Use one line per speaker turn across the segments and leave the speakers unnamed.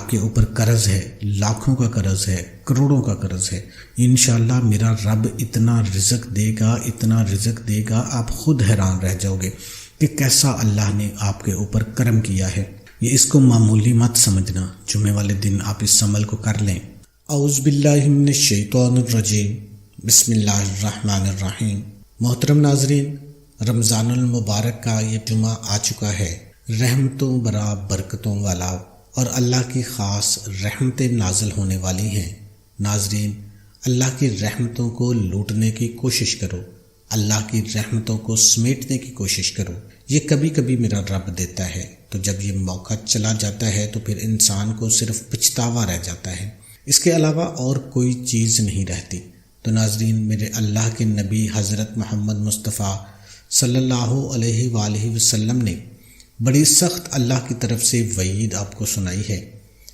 آپ کے اوپر قرض ہے، لاکھوں کا قرض ہے، کروڑوں کا قرض ہے، انشاءاللہ میرا رب اتنا رزق دے گا آپ خود حیران رہ جاؤ گے کہ کیسا اللہ نے آپ کے اوپر کرم کیا ہے۔ یہ اس کو معمولی مت سمجھنا، جمعے والے دن آپ اس عمل کو کر لیں۔ اعوذ باللہ من الشیطان الرجیم، بسم اللہ الرحمن الرحیم۔ محترم ناظرین، رمضان المبارک کا یہ جمعہ آ چکا ہے، رحمتوں برا برکتوں والا، اور اللہ کی خاص رحمتیں نازل ہونے والی ہیں۔ ناظرین، اللہ کی رحمتوں کو لوٹنے کی کوشش کرو، اللہ کی رحمتوں کو سمیٹنے کی کوشش کرو۔ یہ کبھی کبھی میرا رب دیتا ہے، تو جب یہ موقع چلا جاتا ہے تو پھر انسان کو صرف پچھتاوا رہ جاتا ہے، اس کے علاوہ اور کوئی چیز نہیں رہتی۔ تو ناظرین، میرے اللہ کے نبی حضرت محمد مصطفیٰ صلی اللہ علیہ وآلہ وسلم نے بڑی سخت اللہ کی طرف سے وعید آپ کو سنائی ہے۔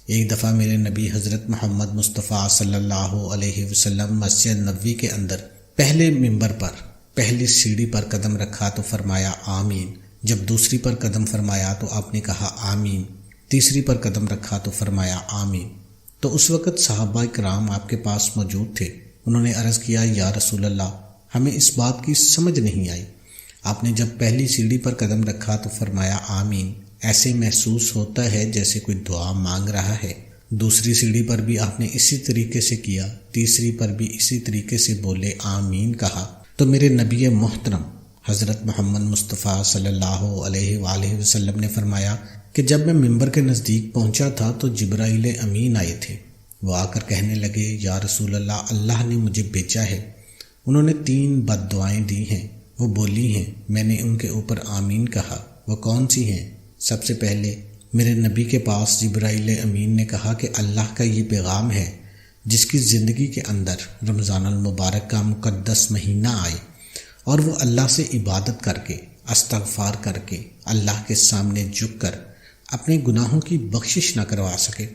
ایک دفعہ میرے نبی حضرت محمد مصطفیٰ صلی اللہ علیہ وسلم مسجد نبوی کے اندر پہلے ممبر پر پہلی سیڑھی پر قدم رکھا تو فرمایا آمین، جب دوسری پر قدم فرمایا تو آپ نے کہا آمین، تیسری پر قدم رکھا تو فرمایا آمین۔ تو اس وقت صحابہ کرام آپ کے پاس موجود تھے، انہوں نے عرض کیا یا رسول اللہ، ہمیں اس بات کی سمجھ نہیں آئی، آپ نے جب پہلی سیڑھی پر قدم رکھا تو فرمایا آمین، ایسے محسوس ہوتا ہے جیسے کوئی دعا مانگ رہا ہے، دوسری سیڑھی پر بھی آپ نے اسی طریقے سے کیا، تیسری پر بھی اسی طریقے سے بولے آمین کہا۔ تو میرے نبی محترم حضرت محمد مصطفیٰ صلی اللہ علیہ وآلہ وسلم نے فرمایا کہ جب میں ممبر کے نزدیک پہنچا تھا تو جبرائیل امین آئے تھے، وہ آ کر کہنے لگے یا رسول اللہ، اللہ نے مجھے بھیجا ہے، انہوں نے 3 بد دعائیں دی ہیں، وہ بولی ہیں، میں نے ان کے اوپر آمین کہا۔ وہ کون سی ہیں؟ سب سے پہلے میرے نبی کے پاس جبرائیل امین نے کہا کہ اللہ کا یہ پیغام ہے جس کی زندگی کے اندر رمضان المبارک کا مقدس مہینہ آئے اور وہ اللہ سے عبادت کر کے، استغفار کر کے، اللہ کے سامنے جھک کر اپنے گناہوں کی بخشش نہ کروا سکے،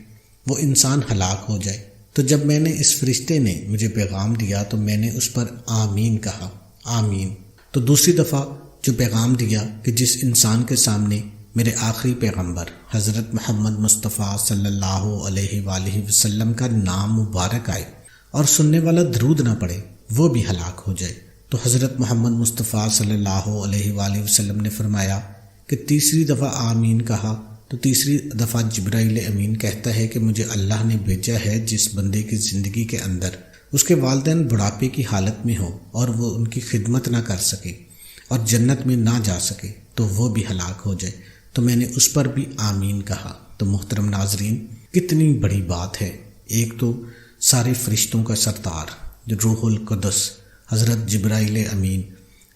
وہ انسان ہلاک ہو جائے۔ تو جب میں نے اس فرشتے نے مجھے پیغام دیا تو میں نے اس پر آمین کہا، آمین۔ تو دوسری دفعہ جو پیغام دیا کہ جس انسان کے سامنے میرے آخری پیغمبر حضرت محمد مصطفیٰ صلی اللہ علیہ وآلہ وسلم کا نام مبارک آئے اور سننے والا درود نہ پڑے، وہ بھی ہلاک ہو جائے۔ تو حضرت محمد مصطفیٰ صلی اللہ علیہ وآلہ وسلم نے فرمایا کہ تیسری دفعہ آمین کہا تو تیسری دفعہ جبرائیل امین کہتا ہے کہ مجھے اللہ نے بھیجا ہے جس بندے کی زندگی کے اندر اس کے والدین بڑھاپے کی حالت میں ہو اور وہ ان کی خدمت نہ کر سکے اور جنت میں نہ جا سکے تو وہ بھی ہلاک ہو جائے۔ تو میں نے اس پر بھی آمین کہا۔ تو محترم ناظرین، کتنی بڑی بات ہے۔ ایک تو سارے فرشتوں کا سردار جو روح القدس حضرت جبرائیل امین،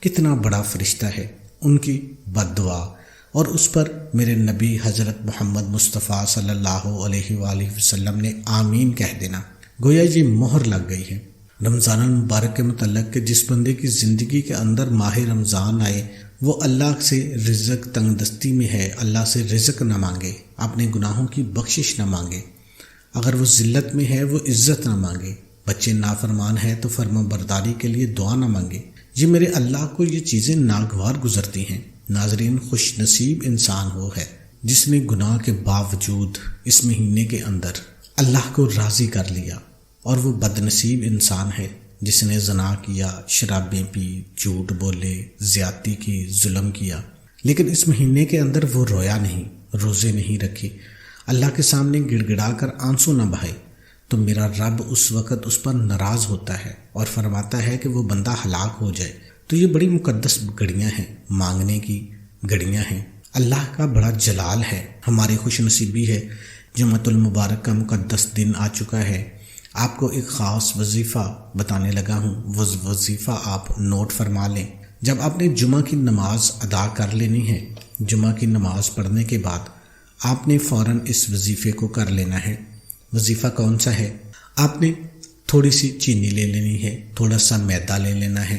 کتنا بڑا فرشتہ ہے، ان کی بد دعا اور اس پر میرے نبی حضرت محمد مصطفیٰ صلی اللہ علیہ وآلہ وسلم نے آمین کہہ دینا، گویا یہ مہر لگ گئی ہے رمضان المبارک کے متعلق کہ جس بندے کی زندگی کے اندر ماہ رمضان آئے وہ اللہ سے رزق تنگ دستی میں ہے، اللہ سے رزق نہ مانگے، اپنے گناہوں کی بخشش نہ مانگے، اگر وہ ذلت میں ہے وہ عزت نہ مانگے، بچے نافرمان ہیں تو فرما برداری کے لیے دعا نہ مانگے۔ یہ میرے اللہ کو یہ چیزیں ناگوار گزرتی ہیں۔ ناظرین، خوش نصیب انسان وہ ہے جس نے گناہ کے باوجود اس مہینے کے اندر اللہ کو راضی کر لیا، اور وہ بد نصیب انسان ہے جس نے زنا کیا، شرابیں پی، جھوٹ بولے، زیادتی کی، ظلم کیا، لیکن اس مہینے کے اندر وہ رویا نہیں، روزے نہیں رکھے، اللہ کے سامنے گڑ گڑا کر آنسو نہ بہائے، تو میرا رب اس وقت اس پر ناراض ہوتا ہے اور فرماتا ہے کہ وہ بندہ ہلاک ہو جائے۔ تو یہ بڑی مقدس گھڑیاں ہیں، مانگنے کی گھڑیاں ہیں، اللہ کا بڑا جلال ہے، ہماری خوش نصیبی ہے۔ جمعۃ المبارک کا مقدس دن آ چکا ہے۔ آپ کو ایک خاص وظیفہ بتانے لگا ہوں، وہ وظیفہ آپ نوٹ فرما لیں۔ جب آپ نے جمعہ کی نماز ادا کر لینی ہے، جمعہ کی نماز پڑھنے کے بعد آپ نے فوراً اس وظیفے کو کر لینا ہے۔ وظیفہ کون سا ہے؟ آپ نے تھوڑی سی چینی لے لینی ہے، تھوڑا سا میدا لے لینا ہے،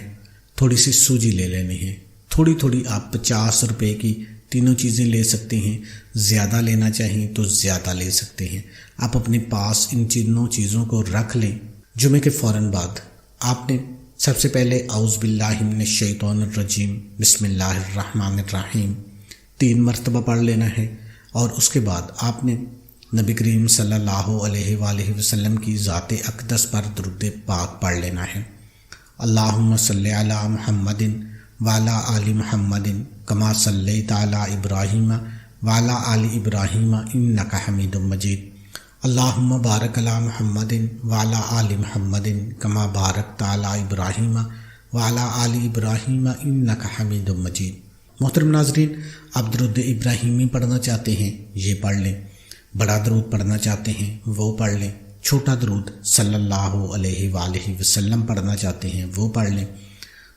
تھوڑی سی سوجی لے لینی ہے، تھوڑی تھوڑی آپ 50 روپے کی تینوں چیزیں لے سکتے ہیں، زیادہ لینا چاہیں تو زیادہ لے سکتے ہیں۔ آپ اپنے پاس ان تینوں چیزوں کو رکھ لیں۔ جمعے کے فوراً بعد آپ نے سب سے پہلے اعوذ باللہ من الشیطان الرجیم بسم اللہ الرحمن الرحیم 3 مرتبہ پڑھ لینا ہے، اور اس کے بعد آپ نے نبی کریم صلی اللہ علیہ وآلہ وسلم کی ذات اقدس پر درود پاک پڑھ لینا ہے۔ اللہم صلی علی محمد وعلی آل محمد کما صلیت علی ابراہیم وعلی آل ابراہیم انک حمید مجید۔ اللہم بارک علی محمد وعلی آل محمد کما بارکت علی ابراہیم وعلی آل ابراہیم انک حمید مجید۔ محترم ناظرین، آپ درود ابراہیمی پڑھنا چاہتے ہیں یہ پڑھ لیں، بڑا درود پڑھنا چاہتے ہیں وہ پڑھ لیں، چھوٹا درود صلی اللہ علیہ وآلہ وسلم پڑھنا چاہتے ہیں وہ پڑھ لیں۔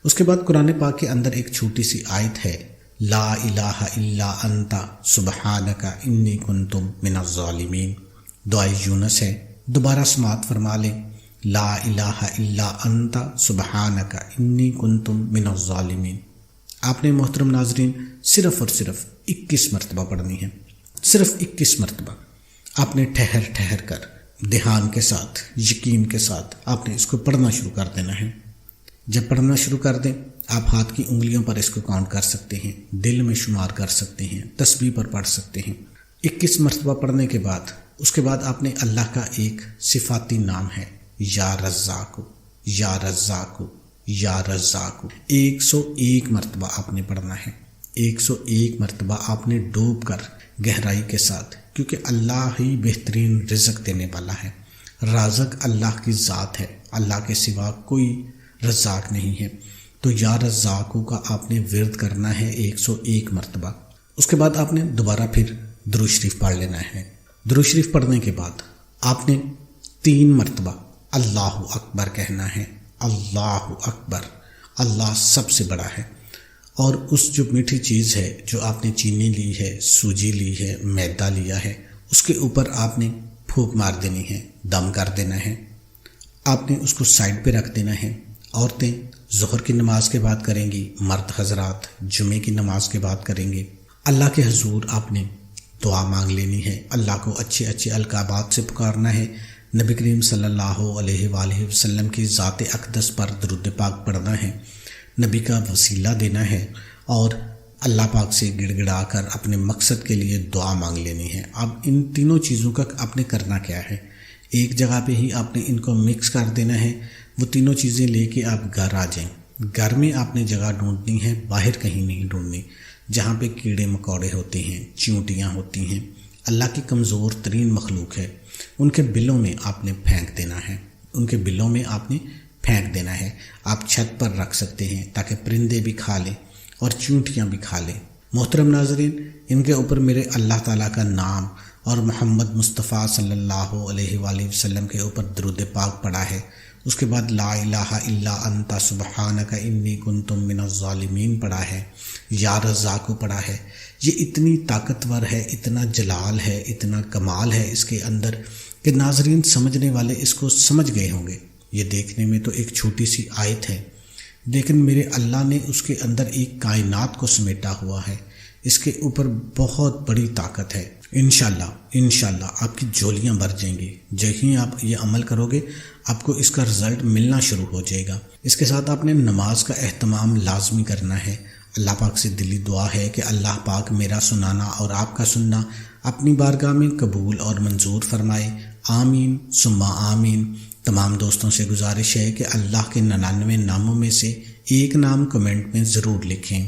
اس کے بعد قرآن پاک کے اندر ایک چھوٹی سی آیت ہے، لا الہ الا انت سبحانک انی کنت من الظالمین، دعائے یونس ہے، دوبارہ سماعت فرما لیں، لا الہ الا انت سبحانک انی کنت من الظالمین۔ آپ نے محترم ناظرین صرف اور صرف 21 مرتبہ پڑھنی ہے، صرف 21 مرتبہ۔ آپ نے ٹھہر ٹھہر کر دھیان کے ساتھ، یقین کے ساتھ آپ نے اس کو پڑھنا شروع کر دینا ہے۔ جب پڑھنا شروع کر دیں آپ ہاتھ کی انگلیوں پر اس کو کاؤنٹ کر سکتے ہیں، دل میں شمار کر سکتے ہیں، تسبیح پر پڑھ سکتے ہیں۔ 21 مرتبہ پڑھنے کے بعد اس کے بعد آپ نے اللہ کا ایک صفاتی نام ہے، یا رزاق، یا رزاق، یا رزاق، 101 مرتبہ آپ نے پڑھنا ہے۔ 101 مرتبہ آپ نے ڈوب کر گہرائی کے ساتھ، کیونکہ اللہ ہی بہترین رزق دینے والا ہے، رازق اللہ کی ذات ہے، اللہ کے سوا کوئی رزاق نہیں ہے۔ تو یا رزاقو کا آپ نے ورد کرنا ہے 101 مرتبہ۔ اس کے بعد آپ نے دوبارہ پھر درود شریف پڑھ لینا ہے۔ درود شریف پڑھنے کے بعد آپ نے 3 مرتبہ اللہ اکبر کہنا ہے، اللہ اکبر، اللہ سب سے بڑا ہے۔ اور اس جو میٹھی چیز ہے جو آپ نے چینی لی ہے، سوجی لی ہے، میدا لیا ہے، اس کے اوپر آپ نے پھونک مار دینی ہے، دم کر دینا ہے۔ آپ نے اس کو سائڈ پہ رکھ دینا ہے۔ عورتیں ظہر کی نماز کے بعد کریں گی، مرد حضرات جمعے کی نماز کے بعد کریں گے۔ اللہ کے حضور آپ نے دعا مانگ لینی ہے، اللہ کو اچھے اچھے القابات سے پکارنا ہے، نبی کریم صلی اللہ علیہ وآلہ وسلم کی ذات اقدس پر درود پاک پڑھنا ہے، نبی کا وسیلہ دینا ہے، اور اللہ پاک سے گڑ گڑا کر اپنے مقصد کے لیے دعا مانگ لینی ہے۔ اب ان تینوں چیزوں کا آپ نے کرنا کیا ہے، ایک جگہ پہ ہی آپ نے ان کو مکس کر دینا ہے۔ وہ تینوں چیزیں لے کے آپ گھر آ جائیں۔ گھر میں آپ نے جگہ ڈھونڈنی ہے، باہر کہیں نہیں ڈھونڈنی، جہاں پہ کیڑے مکوڑے ہوتے ہیں، چیونٹیاں ہوتی ہیں، اللہ کی کمزور ترین مخلوق ہے، ان کے بلوں میں آپ نے پھینک دینا ہے، ان کے بلوں میں آپ نے پھینک دینا ہے۔ آپ چھت پر رکھ سکتے ہیں تاکہ پرندے بھی کھا لیں اور چیونٹیاں بھی کھا لیں۔ محترم ناظرین، ان کے اوپر میرے اللہ تعالیٰ کا نام اور محمد مصطفیٰ صلی اللہ علیہ وآلہ وسلم کے اوپر درود پاک پڑھا ہے۔ اس کے بعد لا الہ الا انت سبحانک انی کنت من الظالمین پڑھا ہے، یا رزاق پڑھا ہے۔ یہ اتنی طاقتور ہے، اتنا جلال ہے، اتنا کمال ہے اس کے اندر کہ ناظرین سمجھنے والے اس کو سمجھ گئے ہوں گے۔ یہ دیکھنے میں تو ایک چھوٹی سی آیت ہے، لیکن میرے اللہ نے اس کے اندر ایک کائنات کو سمیٹا ہوا ہے، اس کے اوپر بہت بڑی طاقت ہے۔ انشاءاللہ آپ کی جولیاں بھر جائیں گی۔ جہیں آپ یہ عمل کرو گے آپ کو اس کا رزلٹ ملنا شروع ہو جائے گا۔ اس کے ساتھ آپ نے نماز کا اہتمام لازمی کرنا ہے۔ اللہ پاک سے دلی دعا ہے کہ اللہ پاک میرا سنانا اور آپ کا سننا اپنی بارگاہ میں قبول اور منظور فرمائے، آمین ثم آمین۔ تمام دوستوں سے گزارش ہے کہ اللہ کے 99 ناموں میں سے ایک نام کمنٹ میں ضرور لکھیں۔